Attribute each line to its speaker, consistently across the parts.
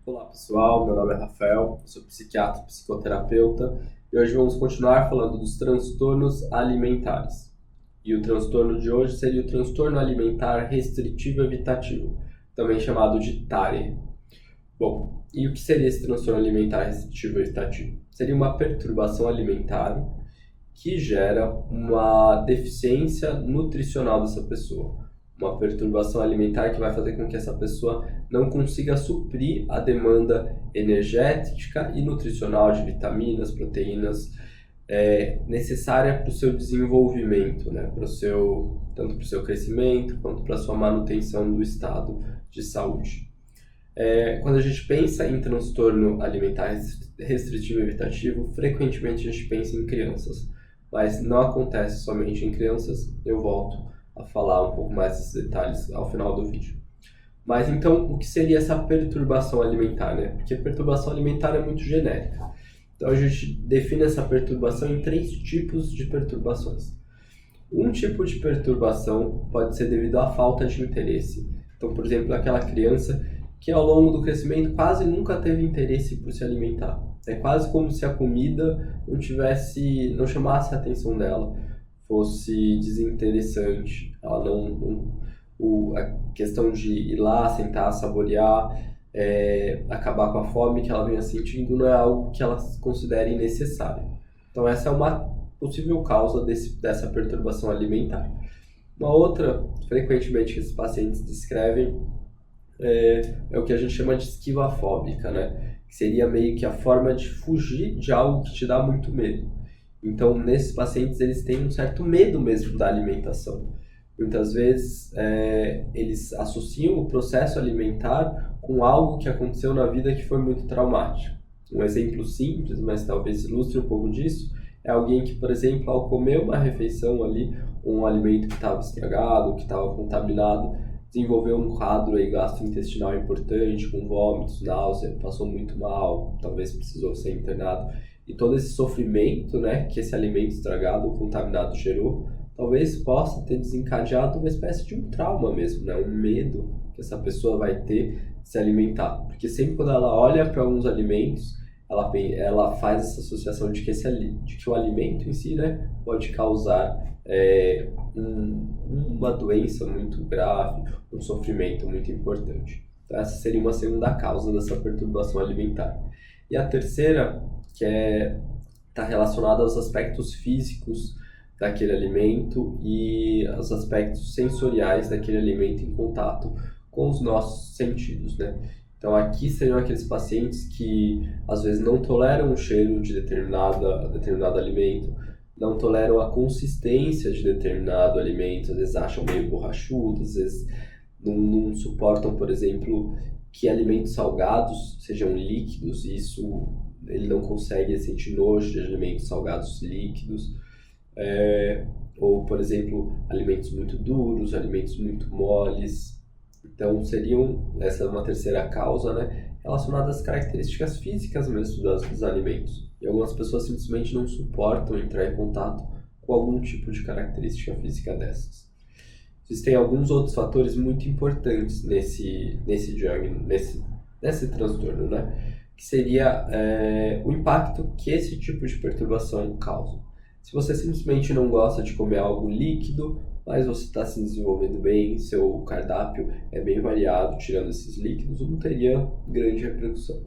Speaker 1: Olá pessoal, meu nome é Rafael, eu sou psiquiatra e psicoterapeuta e hoje vamos continuar falando dos transtornos alimentares. E o transtorno de hoje seria o transtorno alimentar restritivo evitativo, também chamado de TARE. Bom, e o que seria esse transtorno alimentar restritivo evitativo? Seria uma perturbação alimentar que gera uma deficiência nutricional dessa pessoa. Uma perturbação alimentar que vai fazer com que essa pessoa não consiga suprir a demanda energética e nutricional de vitaminas, proteínas necessária para o seu desenvolvimento, né? Tanto para o seu crescimento quanto para a sua manutenção do estado de saúde. Quando a gente pensa em transtorno alimentar restritivo e evitativo, frequentemente a gente pensa em crianças, mas não acontece somente em crianças. Eu volto a falar um pouco mais desses detalhes ao final do vídeo. Mas então, o que seria essa perturbação alimentar, né? Porque perturbação alimentar é muito genérica. Então a gente define essa perturbação em 3 tipos de perturbações. Um tipo de perturbação pode ser devido à falta de interesse. Então, por exemplo, aquela criança que ao longo do crescimento quase nunca teve interesse por se alimentar. É quase como se a comida não chamasse a atenção dela, fosse desinteressante. Ela a questão de ir lá, sentar, saborear, acabar com a fome que ela venha sentindo não é algo que ela considere necessário. Então essa é uma possível causa dessa perturbação alimentar. Uma outra, frequentemente, que esses pacientes descrevem é o que a gente chama de esquiva fóbica, né? Que seria meio que a forma de fugir de algo que te dá muito medo. Então, nesses pacientes, eles têm um certo medo mesmo da alimentação. Muitas vezes, eles associam o processo alimentar com algo que aconteceu na vida que foi muito traumático. Um exemplo simples, mas talvez ilustre um pouco disso, é alguém que, por exemplo, ao comer uma refeição ali, um alimento que estava estragado, que estava contaminado, desenvolveu um quadro aí gastrointestinal importante, com vômitos, náusea, passou muito mal, talvez precisou ser internado. E todo esse sofrimento, né, que esse alimento estragado ou contaminado gerou, talvez possa ter desencadeado uma espécie de um trauma mesmo, né, um medo que essa pessoa vai ter de se alimentar. Porque sempre quando ela olha para alguns alimentos, ela faz essa associação de que o alimento em si, né, pode causar uma doença muito grave, um sofrimento muito importante. Então essa seria uma segunda causa dessa perturbação alimentar. E a terceira, que está relacionada aos aspectos físicos daquele alimento e aos aspectos sensoriais daquele alimento em contato com os nossos sentidos, né? Então aqui seriam aqueles pacientes que às vezes não toleram o cheiro de determinado alimento, não toleram a consistência de determinado alimento, às vezes acham meio borrachudo, às vezes não suportam, por exemplo, que alimentos salgados sejam líquidos, e isso ele não consegue sentir nojo de alimentos salgados líquidos, ou, por exemplo, alimentos muito duros, alimentos muito moles. Então, essa é uma terceira causa, né, relacionada às características físicas mesmo dos alimentos. E algumas pessoas simplesmente não suportam entrar em contato com algum tipo de característica física dessas. Existem alguns outros fatores muito importantes nesse transtorno, né, que seria o impacto que esse tipo de perturbação causa. Se você simplesmente não gosta de comer algo líquido, mas você está se desenvolvendo bem, seu cardápio é bem variado, tirando esses líquidos, não teria grande repercussão.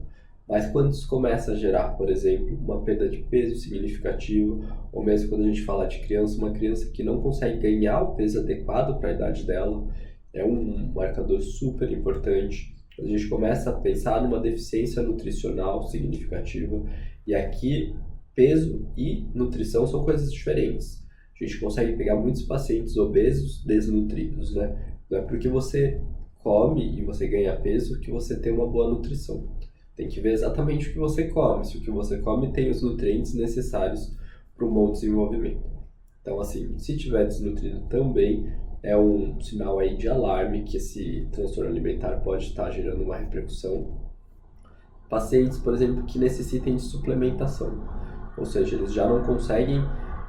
Speaker 1: Mas quando isso começa a gerar, por exemplo, uma perda de peso significativa, ou mesmo quando a gente fala de criança, uma criança que não consegue ganhar o peso adequado para a idade dela, é um marcador super importante. A gente começa a pensar numa deficiência nutricional significativa, e aqui peso e nutrição são coisas diferentes. A gente consegue pegar muitos pacientes obesos desnutridos, né? Não é porque você come e você ganha peso que você tem uma boa nutrição. Tem que ver exatamente o que você come, se o que você come tem os nutrientes necessários para um bom desenvolvimento. Então, assim, se estiver desnutrido também, é um sinal aí de alarme que esse transtorno alimentar pode estar gerando uma repercussão. Pacientes, por exemplo, que necessitem de suplementação, ou seja, eles já não conseguem,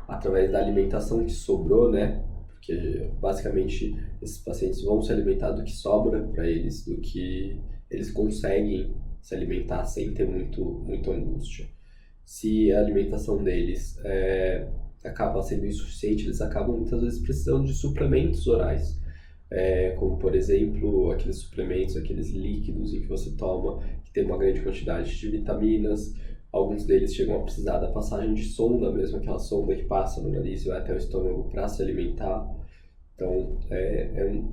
Speaker 1: através da alimentação que sobrou, né? Porque basicamente esses pacientes vão se alimentar do que sobra para eles, do que eles conseguem se alimentar sem ter muito angústia. Se a alimentação deles acaba sendo insuficiente, eles acabam muitas vezes precisando de suplementos orais, como por exemplo aqueles suplementos, aqueles líquidos em que você toma, que tem uma grande quantidade de vitaminas. Alguns deles chegam a precisar da passagem de sonda mesmo, aquela sonda que passa no nariz e vai até o estômago para se alimentar. Então,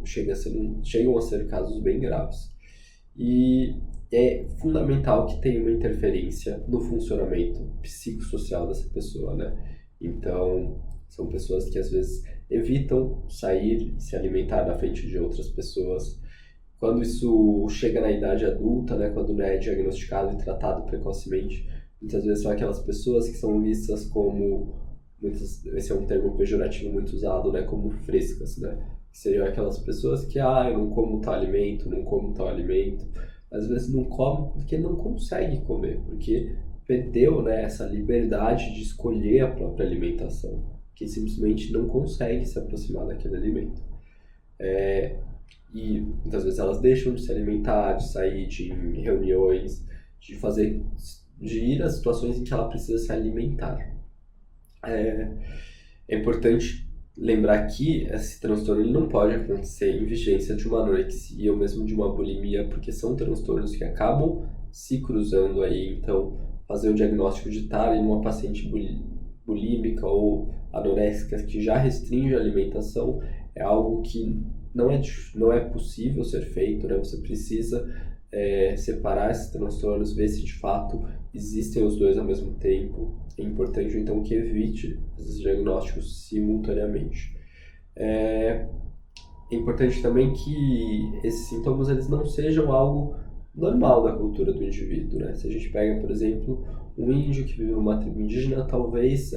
Speaker 1: chegam a ser casos bem graves. E é fundamental que tenha uma interferência no funcionamento psicossocial dessa pessoa, né? Então, são pessoas que às vezes evitam sair e se alimentar na frente de outras pessoas. Quando isso chega na idade adulta, né, quando não é diagnosticado e tratado precocemente, muitas vezes são aquelas pessoas que são vistas como, esse é um termo pejorativo muito usado, né, como frescas, né? Que seriam aquelas pessoas que, eu não como tal alimento, não como tal alimento. Às vezes não come porque não consegue comer, porque perdeu, né, essa liberdade de escolher a própria alimentação, que simplesmente não consegue se aproximar daquele alimento. E muitas vezes elas deixam de se alimentar, de sair de reuniões, de ir a situações em que ela precisa se alimentar. É importante lembrar que esse transtorno ele não pode acontecer em vigência de uma anorexia ou mesmo de uma bulimia, porque são transtornos que acabam se cruzando aí. Então, fazer o diagnóstico de estar em uma paciente bulímica ou anoréxica que já restringe a alimentação é algo que não é possível ser feito, né? Você precisa separar esses transtornos, ver se de fato existem os dois ao mesmo tempo. É importante, então, que evite esses diagnósticos simultaneamente. É importante também que esses sintomas eles não sejam algo normal da cultura do indivíduo, né? Se a gente pega, por exemplo, um índio que vive numa tribo indígena, talvez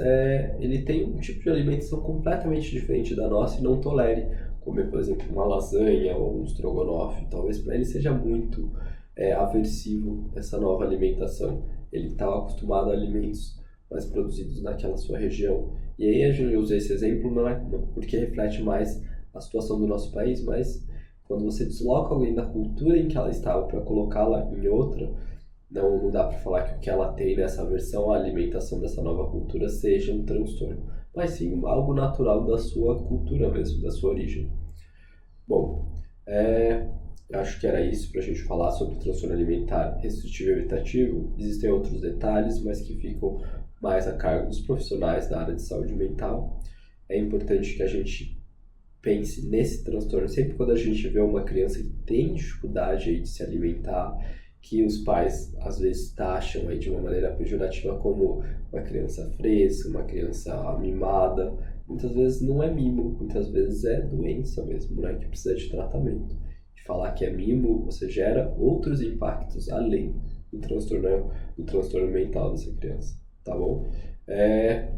Speaker 1: ele tenha um tipo de alimentação completamente diferente da nossa e não tolere comer, por exemplo, uma lasanha ou um estrogonofe. Talvez para ele seja muito aversivo essa nova alimentação. Ele estava acostumado a alimentos mais produzidos naquela sua região. E aí a gente usa esse exemplo não porque reflete mais a situação do nosso país, mas quando você desloca alguém da cultura em que ela estava para colocá-la em outra, não dá para falar que o que ela tem nessa versão, a alimentação dessa nova cultura, seja um transtorno, mas sim algo natural da sua cultura mesmo, da sua origem. Bom, eu acho que era isso para a gente falar sobre transtorno alimentar restritivo e evitativo. Existem outros detalhes, mas que ficam mais a cargo dos profissionais da área de saúde mental. É importante que a gente pense nesse transtorno sempre quando a gente vê uma criança que tem dificuldade aí de se alimentar, que os pais às vezes taxam aí de uma maneira pejorativa como uma criança fresca, uma criança mimada. Muitas vezes não é mimo, muitas vezes é doença mesmo, né, que precisa de tratamento. De falar que é mimo, você gera outros impactos além do transtorno mental dessa criança, tá bom?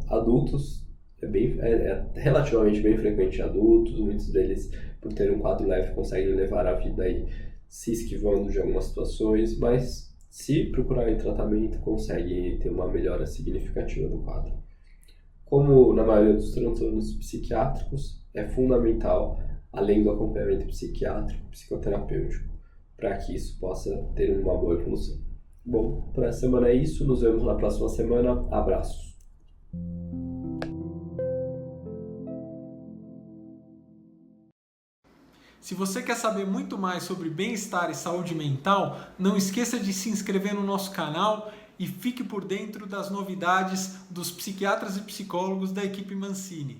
Speaker 1: Adultos, é relativamente bem frequente em adultos, muitos deles, por terem um quadro leve, conseguem levar a vida aí se esquivando de algumas situações, mas se procurarem tratamento, conseguem ter uma melhora significativa do quadro. Como na maioria dos transtornos psiquiátricos, é fundamental, além do acompanhamento psiquiátrico, psicoterapêutico, para que isso possa ter uma boa evolução. Bom, para essa semana é isso, nos vemos na próxima semana, abraços!
Speaker 2: Se você quer saber muito mais sobre bem-estar e saúde mental, não esqueça de se inscrever no nosso canal e fique por dentro das novidades dos psiquiatras e psicólogos da equipe Mancini.